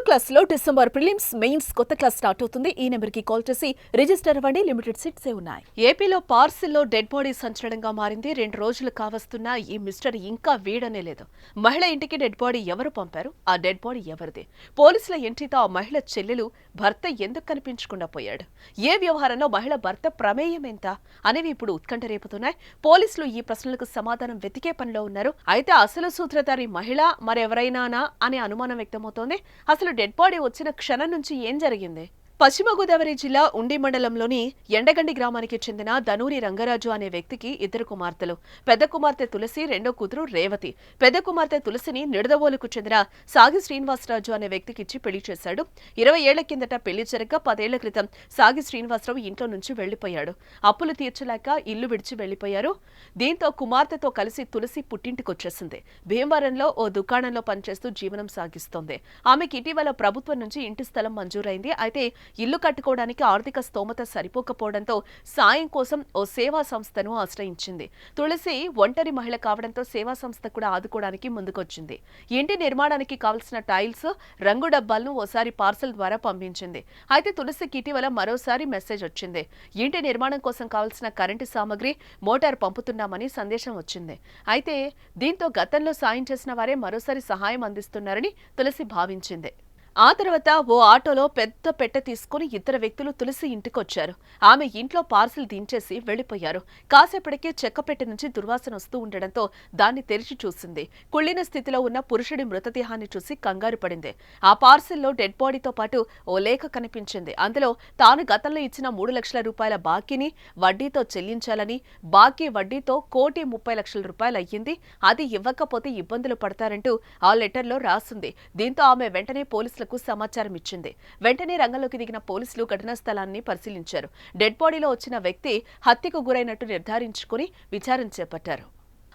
Class లో December prelims mains కొత్త class start అవుతుంది. ఈ నెంబర్ కి కాల్ చేసి రిజిస్టర్ అవ్వండి. లిమిటెడ్ సీట్సే ఉన్నాయి. ఏపీలో పార్సిల్లో డెడ్ బాడీ సంచలనంగా మారింది. 2 రోజులు కావస్తున్నా ఈ మిస్టరీ ఇంకా వీడనే లేదు. మహిళ ఇంటికి డెడ్ బాడీ ఎవరు పంపారు? ఆ డెడ్ బాడీ ఎవరిది? పోలీసుల ఎంట్రీతో ఆ మహిళ చెల్లెలు భర్త ఎందుకు కనిపించకుండా పోయాడు? ఏ వ్యవహారంలో మహిళ భర్త ప్రమేయం ఎంత అనేవి ఇప్పుడు ఉత్కంఠ రేపుతున్నాయి. పోలీసులు ఈ ప్రశ్నలకు సమాధానం వెతికే పనిలో ఉన్నారు. అయితే అసలు సూత్రధారి మహిళ మరెవరైనానా అనే అనుమానం వ్యక్తమవుతోంది. అసలు డెడ్ బాడీ వచ్చిన క్షణం నుంచి ఏం జరిగింది? పశ్చిమ గోదావరి జిల్లా ఉండి మండలంలోని ఎండగండి గ్రామానికి చెందిన ధనూరి రంగరాజు అనే వ్యక్తికి 2 కుమార్తెలు. పెద్ద కుమార్తె తులసి, రెండో కూతురు రేవతి. పెద్ద కుమార్తె తులసిని నిడదవోలుకు చెందిన సాగి శ్రీనివాసరాజు అనే వ్యక్తికిచ్చి పెళ్లి చేశాడు. 20 ఏళ్ల కిందట పెళ్లి జరగ 10 ఏళ్ల క్రితం సాగి శ్రీనివాసరావు ఇంట్లో నుంచి వెళ్లిపోయాడు. అప్పులు తీర్చలేక ఇల్లు విడిచి వెళ్లిపోయారు. దీంతో కుమార్తెతో కలిసి తులసి పుట్టింటికొచ్చేసింది. భీమవరంలో ఓ దుకాణంలో పనిచేస్తూ జీవనం సాగిస్తోంది. ఆమెకి ఇటీవల ప్రభుత్వం నుంచి ఇంటి స్థలం మంజూరైంది. అయితే ఇల్లు కట్టుకోవడానికి ఆర్థిక స్తోమత సరిపోకపోవడంతో సాయం కోసం ఓ సేవా సంస్థను ఆశ్రయించింది. తులసి ఒంటరి మహిళ కావడంతో సేవా సంస్థ కూడా ఆదుకోవడానికి ముందుకొచ్చింది. ఇంటి నిర్మాణానికి కావలసిన టైల్స్, రంగు డబ్బాలను ఓసారి పార్సల్ ద్వారా పంపించింది. అయితే తులసికి ఇటీవల మరోసారి మెసేజ్ వచ్చింది. ఇంటి నిర్మాణం కోసం కావలసిన కరెంటు సామగ్రి, మోటార్ పంపుతున్నామని సందేశం వచ్చింది. అయితే దీంతో గతంలో సాయం చేసిన వారే మరోసారి సహాయం అందిస్తున్నారని తులసి భావించింది. ఆ తర్వాత ఓ ఆటోలో పెద్ద పెట్టె తీసుకుని 2 వ్యక్తులు తులసి ఇంటికొచ్చారు. ఆమె ఇంట్లో పార్సిల్ దించేసి వెళ్లిపోయారు. కాసేపటికి చెక్కపెట్టె నుంచి దుర్వాసన వస్తూ ఉండడంతో దాన్ని తెరిచి చూసింది. కుళ్లిన స్థితిలో ఉన్న పురుషుడి మృతదేహాన్ని చూసి కంగారు పడింది. ఆ పార్సిల్లో డెడ్ బాడీతో పాటు ఓ లేఖ కనిపించింది. అందులో తాను గతంలో ఇచ్చిన 3 లక్షల రూపాయల బాకీని వడ్డీతో చెల్లించాలని, బాకీ వడ్డీతో 1,30,00,000 అయ్యింది, అది ఇవ్వకపోతే ఇబ్బందులు పడతారంటూ ఆ లెటర్లో రాసింది. దీంతో ఆమె వెంటనే పోలీసులకు సమాచారం ఇచ్చింది. వెంటనే రంగంలోకి దిగిన పోలీసులు ఘటనా స్థలాన్ని పరిశీలించారు. డెడ్ బాడీలో వచ్చిన వ్యక్తి హత్యకు గురైనట్టు నిర్ధారించుకుని విచారణ చేపట్టారు.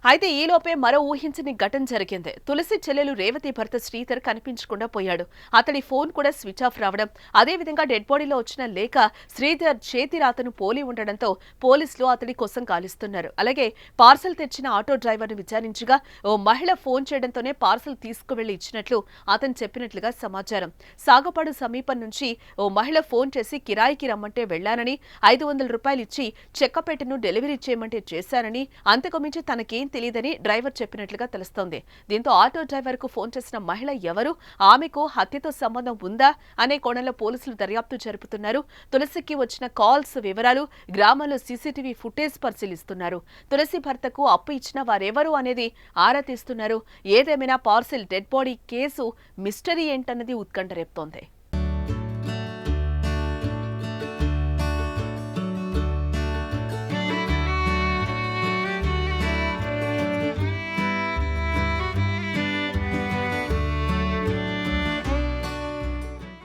అయితే ఈలోపే మరో ఊహించని ఘటన జరిగింది. తులసి చెల్లెలు రేవతి భర్త శ్రీధర్ కనిపించకుండా పోయాడు. అతడి ఫోన్ కూడా స్విచ్ ఆఫ్ రావడం, అదేవిధంగా డెడ్ బాడీలో వచ్చిన లేఖ శ్రీధర్ చేతి రాతను పోలి ఉండడంతో పోలీసులు అతడి కోసం గాలిస్తున్నారు. అలాగే పార్సల్ తెచ్చిన ఆటో డ్రైవర్ను విచారించగా ఓ మహిళ ఫోన్ చేయడంతోనే పార్సల్ తీసుకువెళ్లి ఇచ్చినట్లు అతను చెప్పినట్లుగా సమాచారం. సాగపాడు సమీపం నుంచి ఓ మహిళ ఫోన్ చేసి కిరాయికి రమ్మంటే వెళ్లానని, 500 రూపాయలు ఇచ్చి చెక్కపెట్టెను డెలివరీ చేయమంటే చేశానని, అంతకుమించి తనకేం తెలియదని డ్రైవర్ చెప్పినట్లుగా తెలుస్తోంది. దీంతో ఆటో డ్రైవర్ కు ఫోన్ చేసిన మహిళ ఎవరు, ఆమెకు హత్యతో సంబంధం ఉందా అనే కోణంలో పోలీసులు దర్యాప్తు జరుపుతున్నారు. తులసికి వచ్చిన కాల్స్ వివరాలు, గ్రామంలో సీసీటీవీ ఫుటేజ్ పరిశీలిస్తున్నారు. తులసి భర్తకు అప్పు ఇచ్చిన వారెవరు అనేది ఆరా తీస్తున్నారు. ఏదేమైనా parcel dead body case mystery ఏంటన్నది ఉత్కంఠ రేపుతోంది.